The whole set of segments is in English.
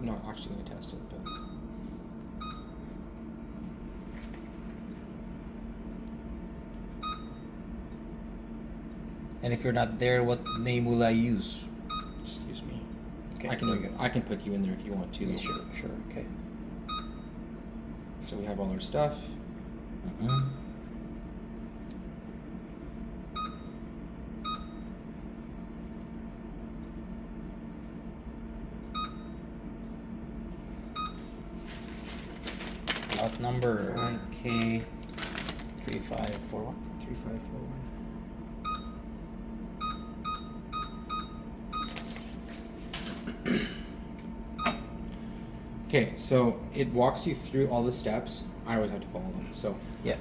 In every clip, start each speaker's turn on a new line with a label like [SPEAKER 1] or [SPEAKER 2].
[SPEAKER 1] not actually going to test it, but.
[SPEAKER 2] And if you're not there, what name will I use?
[SPEAKER 1] Just use me.
[SPEAKER 2] Okay,
[SPEAKER 1] I can put you in there if you want to.
[SPEAKER 2] Yeah, sure, okay.
[SPEAKER 1] So we have all our stuff.
[SPEAKER 2] Lot number K 3541.
[SPEAKER 1] 3541. Okay, so it walks you through all the steps. I always have to follow them. So
[SPEAKER 2] Yeah,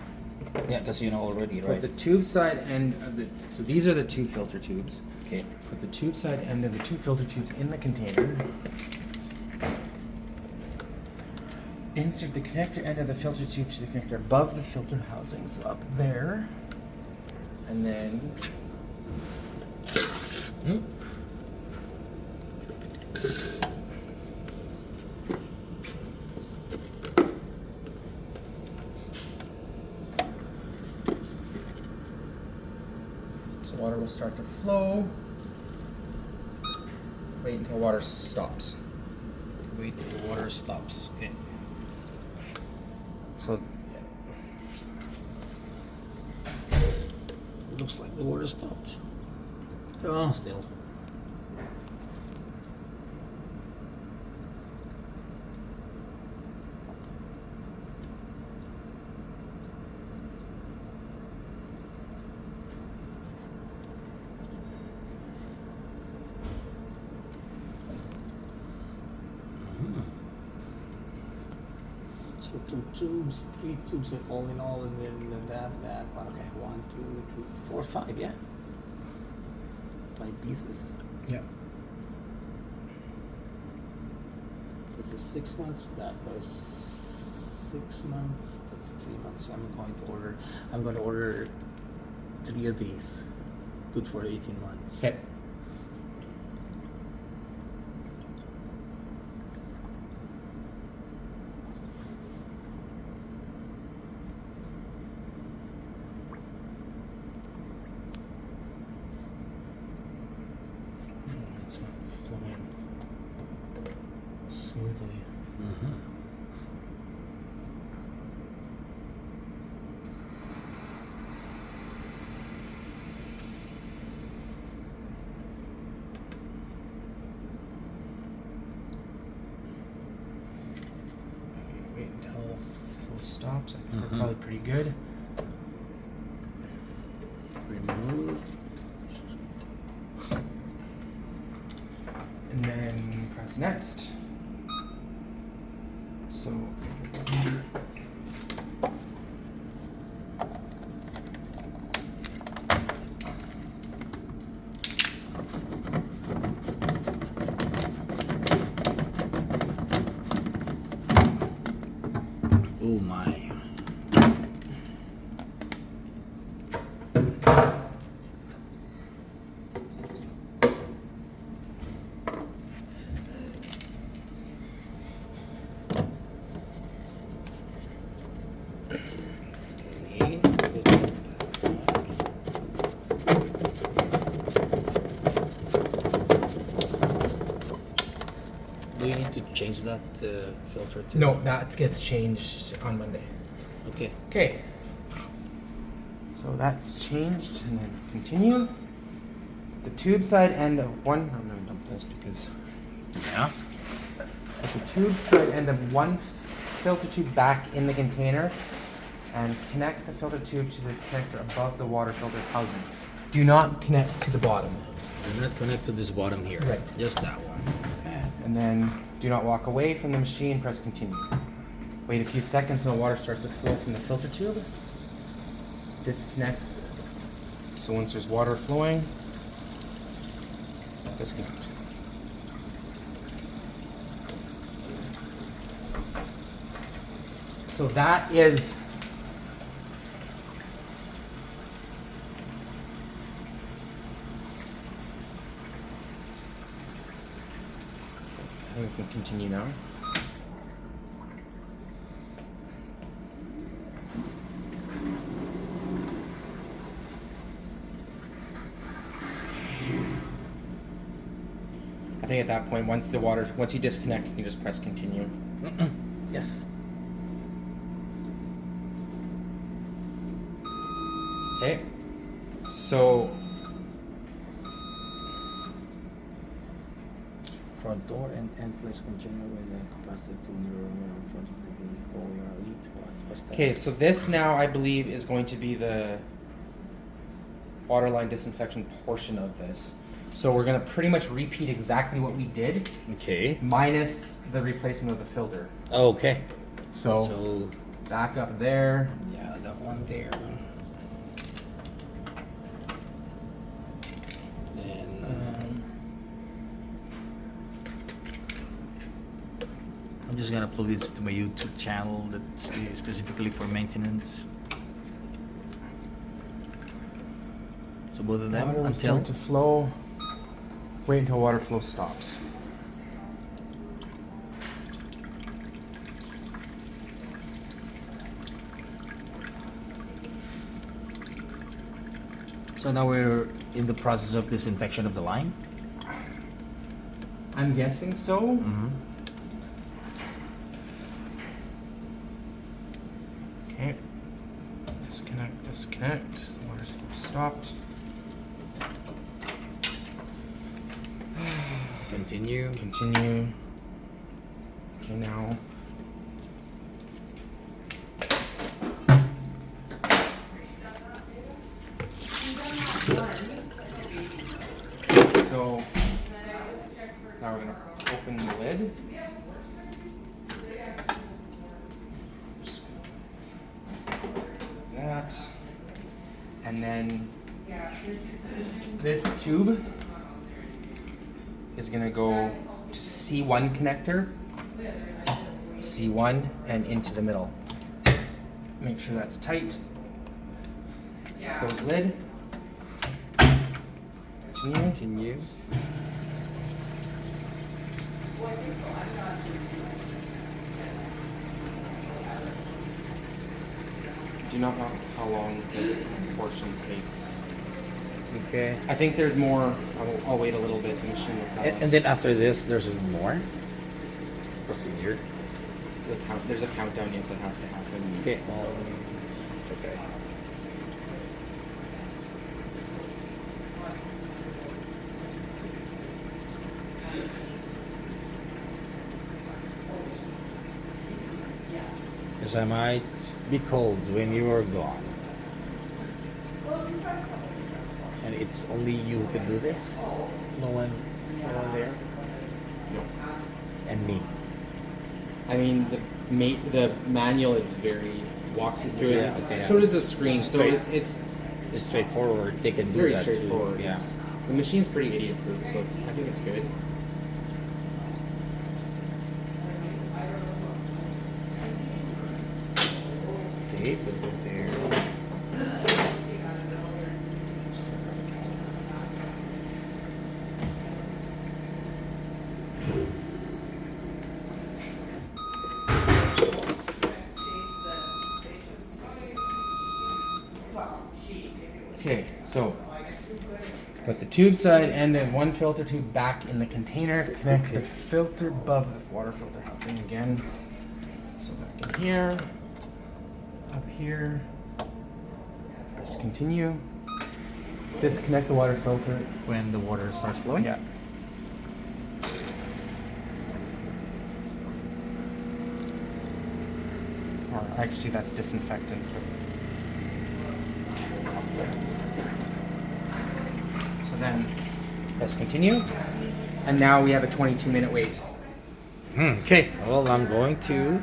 [SPEAKER 2] because you know already,
[SPEAKER 1] put
[SPEAKER 2] right?
[SPEAKER 1] the tube side end of the. So these are the two filter tubes.
[SPEAKER 2] Okay.
[SPEAKER 1] Put the tube side end of the two filter tubes in the container. Insert the connector end of the filter tube to the connector above the filter housing, so up there. And then. So water will start to flow. Wait until water stops.
[SPEAKER 2] Wait till the water stops. Okay.
[SPEAKER 1] So
[SPEAKER 2] Looks like the water stopped. Oh, still. So 2 tubes, 3 tubes, and all in all, and then that. But okay, 1, 2, 3, 4, 5. Yeah. 5 pieces.
[SPEAKER 1] yeah.
[SPEAKER 2] This is 6 months. That was 6 months. That's 3 months. So I'm going to order 3 of these. Good for 18 months.
[SPEAKER 1] Okay. It's not flowing smoothly. Wait until the flow stops. I think we're probably pretty good.
[SPEAKER 2] Remove.
[SPEAKER 1] And then press next. So
[SPEAKER 2] Oh my. Okay, put it back. Do you need to change that filter too?
[SPEAKER 1] no, that gets changed on Monday.
[SPEAKER 2] Okay.
[SPEAKER 1] Okay. So that's changed, and then continue. The tube side end of one. I'm gonna dump this because.
[SPEAKER 2] Yeah.
[SPEAKER 1] Put the tube side end of one filter tube back in the container, and connect the filter tube to the connector above the water filter housing. Do not connect to the bottom.
[SPEAKER 2] Do not connect to this bottom here.
[SPEAKER 1] Right.
[SPEAKER 2] Just that one. Okay.
[SPEAKER 1] And then do not walk away from the machine. Press continue. Wait a few seconds and the water starts to flow from the filter tube. Disconnect. So once there's water flowing, disconnect. So that is can continue now. I think at that point, once you disconnect, you can just press continue.
[SPEAKER 2] Yes.
[SPEAKER 1] Okay. So
[SPEAKER 2] Front door and end place container with a capacitive 2 liter in front of the OER Elite. What's that?
[SPEAKER 1] okay, so this now I believe is going to be the waterline disinfection portion of this. So we're gonna pretty much repeat exactly what we did,
[SPEAKER 2] Okay.
[SPEAKER 1] minus the replacement of the filter.
[SPEAKER 2] Okay.
[SPEAKER 1] So back up there.
[SPEAKER 2] Yeah, that one there. And I'm just gonna upload this to my YouTube channel that's specifically for maintenance. So both of them
[SPEAKER 1] Water will
[SPEAKER 2] until
[SPEAKER 1] start to flow. Wait until water flow stops.
[SPEAKER 2] so now we're in the process of disinfection of the line.
[SPEAKER 1] I'm guessing so.
[SPEAKER 2] Mm-hmm.
[SPEAKER 1] Okay. Disconnect. Water flow stopped.
[SPEAKER 2] Continue.
[SPEAKER 1] Continue. Okay, now. So now we're gonna open the lid. Just that, and then this tube is gonna go to C1 connector, C1, and into the middle. Make sure that's tight. Close lid.
[SPEAKER 2] Continue.
[SPEAKER 1] Do not know how long this portion takes.
[SPEAKER 2] Okay.
[SPEAKER 1] I think there's more. I'll wait a little bit. The machine will tell us.
[SPEAKER 2] And then after this, there's more procedure.
[SPEAKER 1] There's a countdown yet that has to happen.
[SPEAKER 2] Okay. It's okay. Because I might be cold when you are gone. And it's only you who can do this? No one there?
[SPEAKER 1] No.
[SPEAKER 2] And me.
[SPEAKER 1] I mean, the manual is walks you through it.
[SPEAKER 2] Yeah, okay,
[SPEAKER 1] So
[SPEAKER 2] yeah.
[SPEAKER 1] does the screen. So
[SPEAKER 2] Straight.
[SPEAKER 1] it's
[SPEAKER 2] It's straightforward. They can do
[SPEAKER 1] very
[SPEAKER 2] that
[SPEAKER 1] straightforward.
[SPEAKER 2] too. Yeah.
[SPEAKER 1] The machine's pretty idiot proof, so I think it's good.
[SPEAKER 2] Okay, put it there.
[SPEAKER 1] Okay, so put the tube side end of one filter tube back in the container. Connect the filter above the water filter housing again. So back in here, up here. Press continue. Disconnect the water filter.
[SPEAKER 2] When the water starts flowing?
[SPEAKER 1] Yeah. Or actually, that's disinfectant. So then, press continue. And now we have a 22-minute wait.
[SPEAKER 2] Okay, well, I'm going to